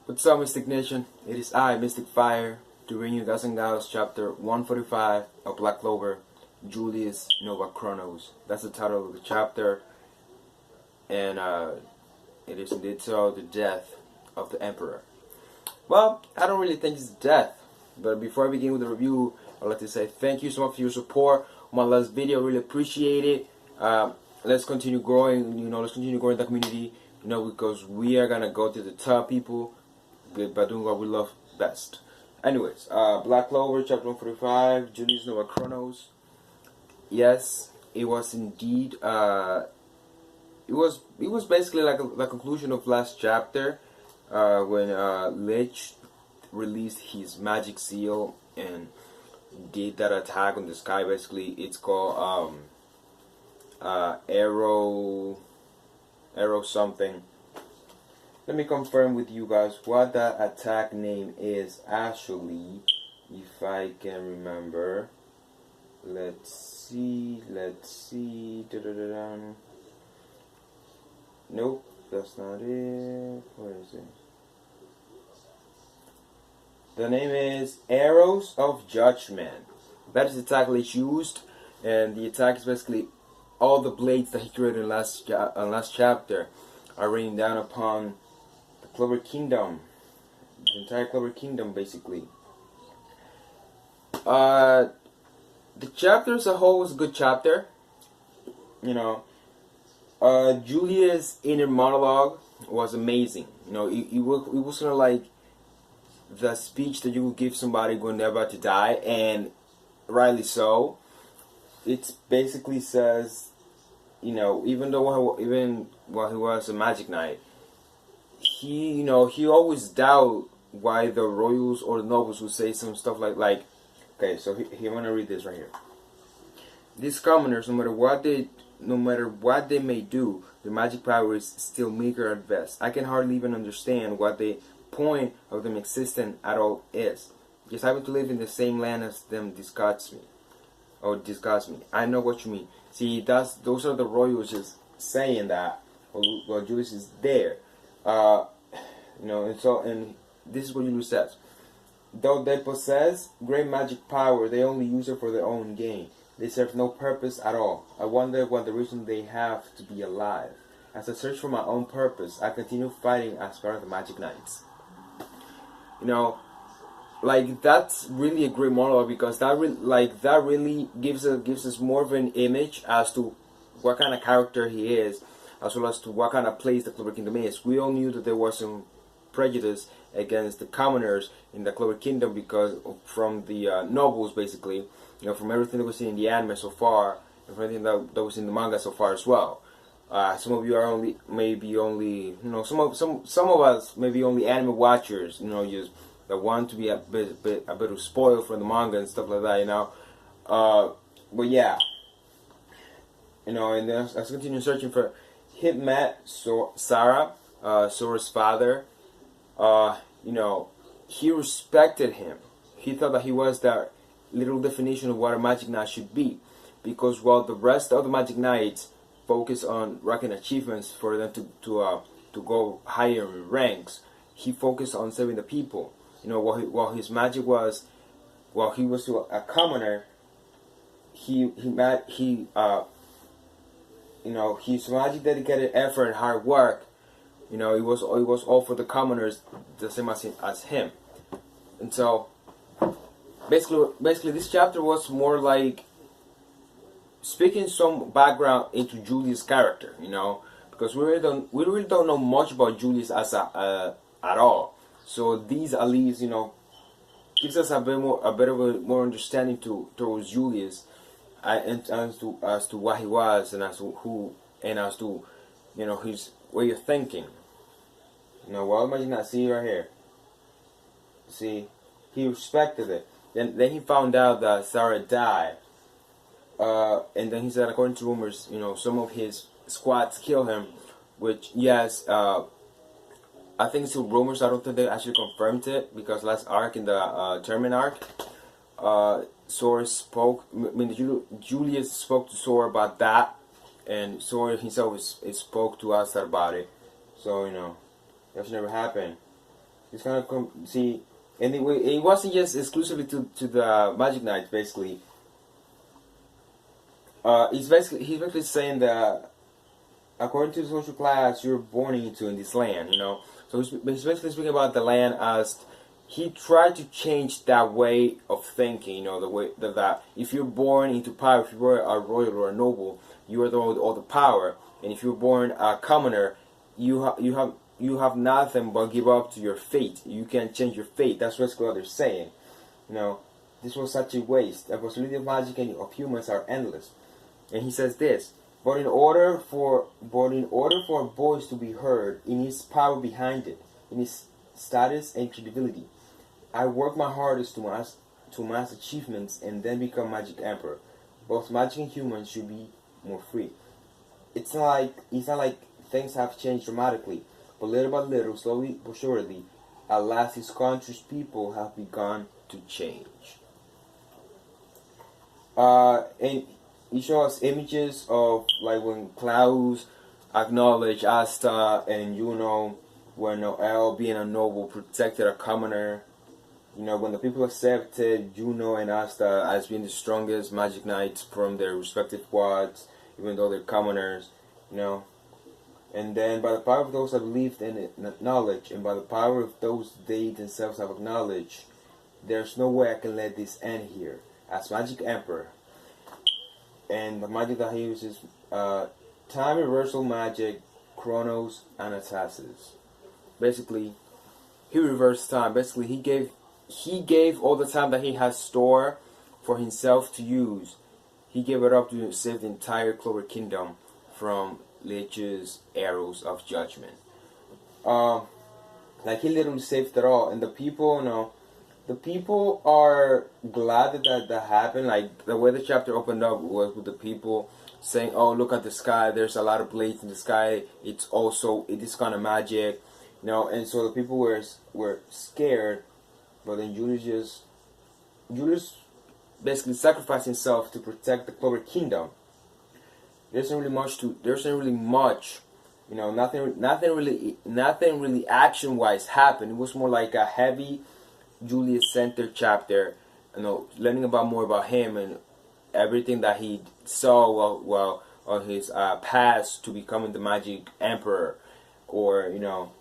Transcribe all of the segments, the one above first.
What's up, Mystic Nation? It is I, Mystic Fire, to bring you Gauche the Douche, chapter 145 of Black Clover, Julius Novachronos. That's the title of the chapter, and it is indeed so, the death of the Emperor. Well, I don't really think it's death, but before I begin with the review, I'd like to say thank you so much for your support on my last video. Really appreciate it. Let's continue growing, let's continue growing the community, because we are gonna go to the top people by doing what we love best. Anyways, Black Clover, chapter 145, Julius Novachronos. Yes, it was indeed, it was basically like the conclusion of last chapter, when Lich released his magic seal and did that attack on the sky. Basically, it's called arrow something. Let me confirm with you guys what that attack name is actually, if I can remember. Let's see. Nope, that's not it. Where is it? The name is Arrows of Judgment. That is the attack Lich used, and the attack is basically all the blades that he created in last chapter are raining down upon the Clover Kingdom, the entire Clover Kingdom, basically. The chapter as a whole was a good chapter. Julius' inner monologue was amazing. It was kind of like the speech that you would give somebody when they're about to die, and rightly so. It basically says, even while he was a magic knight, he always doubt why the royals or the nobles would say some stuff like okay, so I'm gonna read this right here. These commoners, no matter what they may do, their magic power is still meager at best. I can hardly even understand what the point of them existing at all is. Just having to live in the same land as them disgusts me. I know what you mean. See, those are the royals just saying that while Julius is there. And this is what Julius says. Though they possess great magic power, they only use it for their own gain. They serve no purpose at all. I wonder what the reason they have to be alive. As I search for my own purpose, I continue fighting as part of the Magic Knights. That's really a great monologue, because that really gives us more of an image as to what kind of character he is, as well as to what kind of place the Clover Kingdom is. We all knew that there was some prejudice against the commoners in the Clover Kingdom because from the nobles, basically, from everything that was in the anime so far, and from everything that was in the manga so far as well. Some of you are some of us maybe only anime watchers, just that want to be a bit spoiled from the manga and stuff like that, but yeah, and then I continue searching for him. Met Sarah, Sora's father. He respected him. He thought that he was the little definition of what a magic knight should be, because while the rest of the magic knights focus on racking achievements for them to go higher in ranks, he focused on saving the people. While his magic was, while he was a commoner, his magic dedicated effort and hard work, it was all for the commoners, the same as him. And so basically this chapter was more like speaking some background into Julius' character, because we really don't know much about Julius as at all. So these at least, gives us a bit of a more understanding towards Julius, and as to what he was, and as to who, and as to his way of thinking. Well, imagine that. See right here. See, he respected it. Then he found out that Sarah died, and then he said, according to rumors, some of his squads killed him, which yes. I think it's rumors. I don't think they actually confirmed it, because last arc, in the tournament arc, Sora spoke. Julius spoke to Sora about that, and Sora himself spoke to us about it. So, that should never happen. He's gonna come see. Anyway, it wasn't just exclusively to the Magic Knights. Basically, he's basically saying that according to the social class you're born into in this land, you know. So he's basically speaking about the land as he tried to change that way of thinking, you know, the way that if you're born into power, if you were a royal or a noble, you are the one with all the power, and if you're born a commoner, you have nothing but give up to your fate. You can't change your fate. That's basically what they're saying. You know, this was such a waste. The possibility of magic and of humans are endless. And he says this: but in order for a voice to be heard, it needs power behind it, it needs status and credibility. I work my hardest to mass achievements and then become Magic Emperor. Both magic and humans should be more free. It's not like things have changed dramatically, but little by little, slowly but surely, at last his country's people have begun to change. And he shows images of like when Klaus acknowledged Asta and Juno, when Noel, being a noble, protected a commoner. You know, when the people accepted Juno and Asta as being the strongest magic knights from their respective quads, even though they're commoners, you know. And then by the power of those I believed and acknowledged, and by the power of those they themselves have acknowledged, there's no way I can let this end here. As Magic Emperor, and the magic that he uses, time reversal magic, Chronos, and Atasis. Basically, he reversed time. Basically, he gave all the time that he has stored for himself to use. He gave it up to save the entire Clover Kingdom from Lich's arrows of judgment. Like he literally saved it all, and the people, you know, the people are glad that happened. Like the way the chapter opened up was with the people saying, "Oh, look at the sky. There's a lot of blades in the sky. It is kind of magic, you know." And so the people were scared, but then Julius basically sacrificed himself to protect the Clover Kingdom. There isn't really much, you know. Nothing really action-wise happened. It was more like a heavy Julius-centered chapter, you know, learning more about him and everything that he saw while on his path to becoming the Magic Emperor, or you know,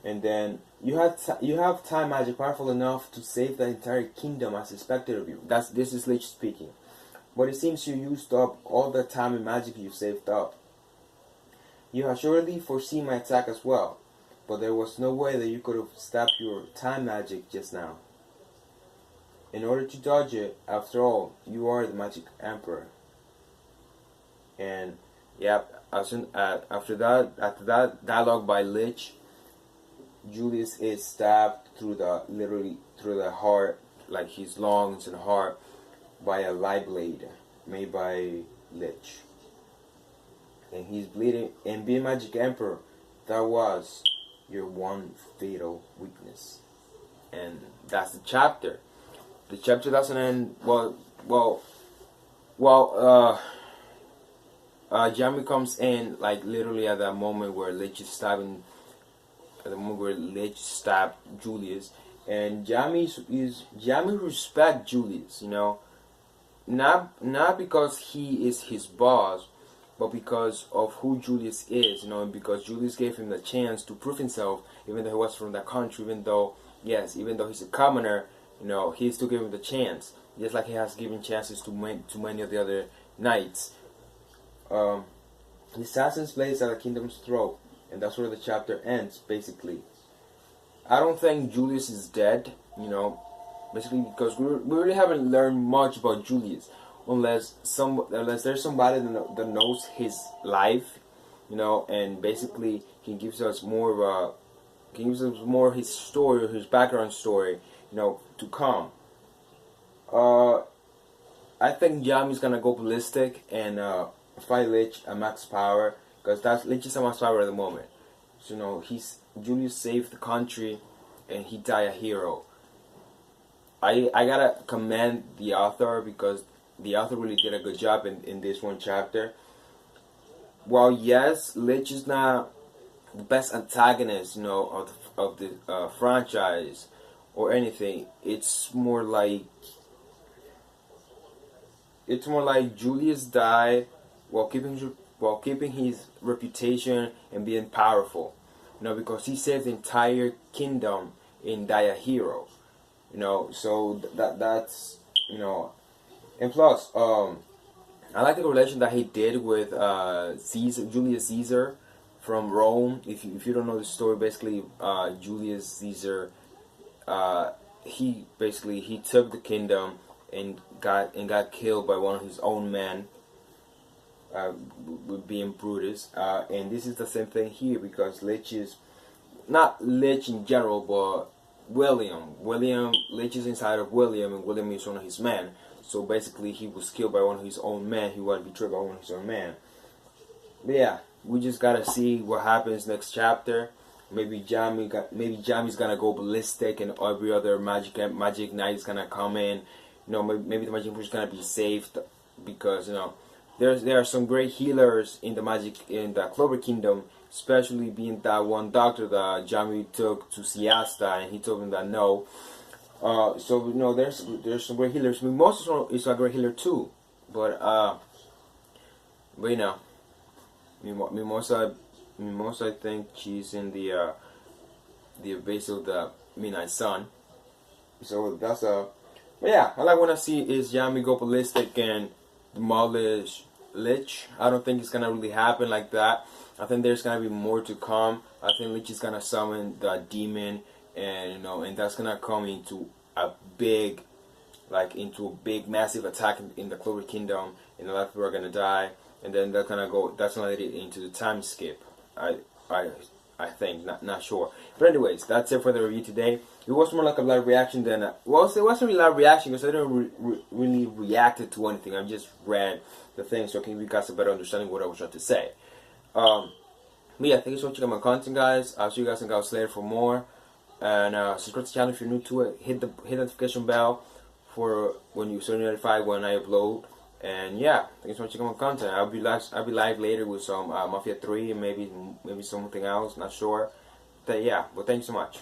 and then you have time magic powerful enough to save the entire kingdom as expected of you. This is Lich speaking. But it seems you used up all the time and magic you saved up. You have surely foreseen my attack as well, but there was no way that you could have stopped your time magic just now. In order to dodge it, after all, you are the Magic Emperor. And yeah, after that dialogue by Lich, Julius is stabbed through the heart, like his lungs and heart, by a light blade made by Lich. And he's bleeding. And being Magic Emperor, that was your one fatal weakness. And that's the chapter. The chapter doesn't end Jamie comes in like literally at that moment where Lich is stabbing, at the moment where Lich stabbed Julius, and Jamie respect Julius, you know, not because he is his boss, but because of who Julius is, you know, and because Julius gave him the chance to prove himself, even though he was from that country, even though he's a commoner, you know, he still gave him the chance, just like he has given chances to many of the other knights. The assassin's blades at the kingdom's throat, and that's where the chapter ends, basically. I don't think Julius is dead, you know, basically because we really haven't learned much about Julius, unless there's somebody that knows his life, you know, and basically he gives us more his story, his background story, you know, to come. I think Yami's gonna go ballistic and fight Lich at max power, because Lich is at max power at the moment. So, you know, Julius saved the country and he died a hero. I gotta commend the author, because the author really did a good job in this one chapter. While yes, Lich is not the best antagonist, you know, of the franchise or anything. It's more like Julius died while keeping his reputation and being powerful. Because he saved the entire kingdom in Die a Hero. So that's and plus I like the relation that he did with Julius Caesar from Rome. If you don't know the story, basically Julius Caesar he took the kingdom and got killed by one of his own men, being Brutus. And this is the same thing here, because Lich is not Lich in general, but William Lich is inside of William, and William is one of his men. So basically, he was killed by one of his own men. He was betrayed by one of his own men. But yeah, we just gotta see what happens next chapter. Maybe Jami's gonna go ballistic, and every other magic knight is gonna come in. Maybe the magic push is gonna be saved, because there are some great healers in the Clover Kingdom, especially being that one doctor that Jami took to Siesta, and he told him that no. So there's some great healers. Mimosa is a great healer too, but Mimosa, I think she's in the base of the Midnight Sun. So that's but yeah, I like when I see is Yami go ballistic and demolish Lich. I don't think it's gonna really happen like that. I think there's gonna be more to come. I think Lich is gonna summon the demon, and and that's gonna come into a big massive attack in the Clover Kingdom, and a lot of people are gonna die, and then that's gonna lead it into the time skip. I think, not sure. But anyways, that's it for the review today. It was more like a live reaction than it wasn't really a live reaction, because I didn't really react to anything. I just read the thing, so I can give you guys a better understanding of what I was trying to say. But yeah, thank you so much for checking out my content, guys. I'll see you guys in Gauche later for more. And subscribe to the channel if you're new to it. Hit the notification bell for when you're notified when I upload. And yeah, thank you so much for checking out my content. I'll be live later with some Mafia 3 and maybe something else. Not sure. But yeah, well, thank you so much.